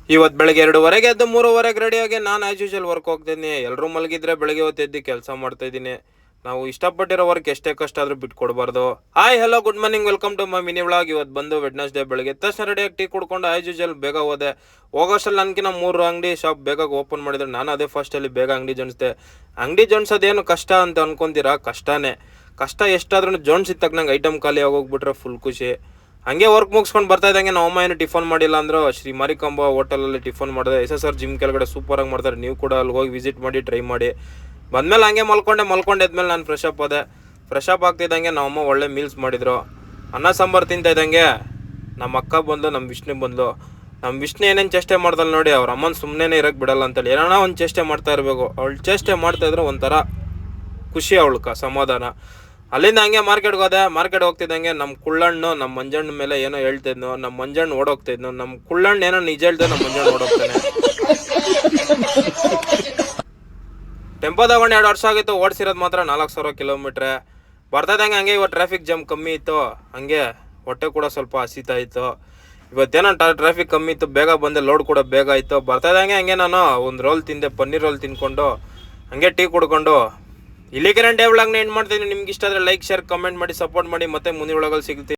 ಇವತ್ತು ಬೆಳಗ್ಗೆ 2:30 ಎದ್ದು 3:30 ರೆಡಿಯಾಗಿ ನಾನು ಆ್ಯಸ್ ಯೂಶುವಲ್ ವರ್ಕ್ ಹೋಗ್ತೀನಿ. ಎಲ್ಲರೂ ಮಲಗಿದ್ರೆ ಬೆಳಗ್ಗೆ ಹೊತ್ತು ಎದ್ದು ಕೆಲಸ ಮಾಡ್ತಾ ಇದ್ದೀನಿ. ನಾವು ಇಷ್ಟಪಟ್ಟಿರೋ ವರ್ಕ್ ಎಷ್ಟೇ ಕಷ್ಟ ಆದರೂ ಬಿಟ್ಕೊಡ್ಬಾರ್ದು. Hi hello good morning, welcome to my mini vlog. ಇವತ್ತು ಬಂದು ವೆಡ್ನೆಸ್ಡೇ ಬೆಳಗ್ಗೆ ತಕ್ಷಣ ರೆಡಿಯಾಗಿ ಟೀ ಕುಡ್ಕೊಂಡು ಆ್ಯಸ್ ಯೂಶುವಲ್ ಬೇಗ ಹೋದೆ. ಹೋಗೋಷ್ಟಲ್ಲಿ ನನಗಿನ್ನ 3 ಅಂಗಡಿ ಶಾಪ್ ಬೇಗ ಓಪನ್ ಮಾಡಿದ್ರೆ ನಾನು ಅದೇ ಫಸ್ಟಲ್ಲಿ ಬೇಗ ಅಂಗಡಿ ಜೋಡಿಸಿದೆ. ಅಂಗಡಿ ಜೋಡಿಸೋದೇನು ಕಷ್ಟ ಅಂತ ಅನ್ಕೊಂತೀರಾ? ಕಷ್ಟನೇ. ಕಷ್ಟ ಎಷ್ಟಾದ್ರೂ ಜೋಡಿಸಿದ ನಂಗೆ ಐಟಮ್ ಖಾಲಿ ಆಗೋಗ್ಬಿಟ್ರೆ ಫುಲ್ ಖುಷಿ. ಹಂಗೆ ವರ್ಕ್ ಮುಗಿಸ್ಕೊಂಡು ಬರ್ತಾ ಇದ್ದಂಗೆ ನಮ್ಮ ಅಮ್ಮ ಏನು ಟಿಫನ್ ಮಾಡಿಲ್ಲ ಅಂದ್ರು. ಶ್ರೀ ಮಾರಿಕಾಂಬಾ ಹೋಟೆಲಲ್ಲಿ ಟಿಫನ್ ಮಾಡಿದೆ. SSR ಜಿಮ್ ಕೆಳಗಡೆ ಸೂಪರಾಗಿ ಮಾಡ್ತಾರೆ. ನೀವು ಕೂಡ ಅಲ್ಲಿ ಹೋಗಿ ವಿಸಿಟ್ ಮಾಡಿ, ಟ್ರೈ ಮಾಡಿ. ಬಂದಮೇಲೆ ಹಂಗೆ ಮಲ್ಕೊಂಡೆದ್ಮೇಲೆ ನಾನು ಫ್ರೆಶ್ ಅಪ್ ಆದೆ. ಫ್ರೆಶ್ ಅಪ್ ಆಗ್ತಿದ್ದಂಗೆ ನಮ್ಮ ಅಮ್ಮ ಒಳ್ಳೆ ಮೀಲ್ಸ್ ಮಾಡಿದ್ರು. ಅನ್ನ ಸಾಂಬಾರು ತಿಂತಾ ಇದ್ದಂಗೆ ನಮ್ಮ ಅಕ್ಕ ಬಂದು, ನಮ್ಮ ವಿಷ್ಣು ಬಂದು. ನಮ್ಮ ವಿಷ್ಣು ಏನೇನು ಚೇಷ್ಟೆ ಮಾಡ್ತಾಳೆ ನೋಡಿ, ಅವ್ರ ಅಮ್ಮನ ಸುಮ್ಮನೆ ಇರೋಕ್ಕೆ ಬಿಡಲ್ಲ ಅಂತೇಳಿ ಏನೋ ಒಂದು ಚೇಷ್ಟೆ ಮಾಡ್ತಾ ಇರಬೇಕು. ಅವಳು ಚೇಷ್ಟೆ ಮಾಡ್ತಾಯಿದ್ರೆ ಒಂಥರ ಖುಷಿ, ಅವಳ್ಕ ಸಮಾಧಾನ. ಅಲ್ಲಿಂದ ಹಂಗೆ ಮಾರ್ಕೆಟ್ಗೆ ಹೋದೆ. ಮಾರ್ಕೆಟ್ ಹೋಗ್ತಿದ್ದಂಗೆ ನಮ್ಮ ಕುಳ್ಳಣ್ಣು ನಮ್ಮ ಮಂಜಣ್ಣ ಮೇಲೆ ಏನೋ ಹೇಳ್ತಿದ್ನು. ನಮ್ಮ ಮಂಜಣ್ಣ ಓಡೋಗ್ತಿದ್ನು. ನಮ್ಮ ಕುಳ್ಳಣ್ಣ ಏನೋ ನಿಜ ಹೇಳ್ದೆ, ನಮ್ಮ ಮಂಜಣ್ಣ ಓಡೋಗ್ತಾನೆ. ಟೆಂಪೋ ತಗೊಂಡು 2 ವರ್ಷ ಆಗಿತ್ತು. ಓಡಿಸಿರೋದು ಮಾತ್ರ 4,000 ಕಿಲೋಮೀಟ್ರೆ. ಬರ್ತಾ ಇದ್ದಂಗೆ ಹಂಗೆ ಇವತ್ತು ಟ್ರಾಫಿಕ್ ಜಾಮ್ ಕಮ್ಮಿ ಇತ್ತು. ಹಂಗೆ ಹೊಟ್ಟೆ ಕೂಡ ಸ್ವಲ್ಪ ಹಸಿತಾ ಇತ್ತು. ಇವತ್ತೇನೋ ಟ್ರಾಫಿಕ್ ಕಮ್ಮಿ ಇತ್ತು, ಬೇಗ ಬಂದೆ. ಲೋಡ್ ಕೂಡ ಬೇಗ ಆಯಿತು. ಬರ್ತಾ ಇದ್ದಂಗೆ ಹಂಗೆ ನಾನು ಒಂದು ರೋಲ್ ತಿಂದೆ, ಪನ್ನೀರ್ ರೋಲ್ ತಿನ್ಕೊಂಡು ಹಂಗೆ ಟೀ ಕುಡ್ಕೊಂಡು ಇಲ್ಲಿಗೆ ನಾನು ಡೇ ವ್ಲಾಗ್ನ ಎಂಡ್ ಮಾಡ್ತೀನಿ. ನಿಮ್ಗೆ ಇಷ್ಟ ಆದರೆ ಲೈಕ್, ಶೇರ್, ಕಮೆಂಟ್ ಮಾಡಿ, ಸಪೋರ್ಟ್ ಮಾಡಿ. ಮತ್ತೆ ಮುಂದಿನ ವ್ಲಾಗಲ್ಲಿ ಸಿಗ್ತೀನಿ.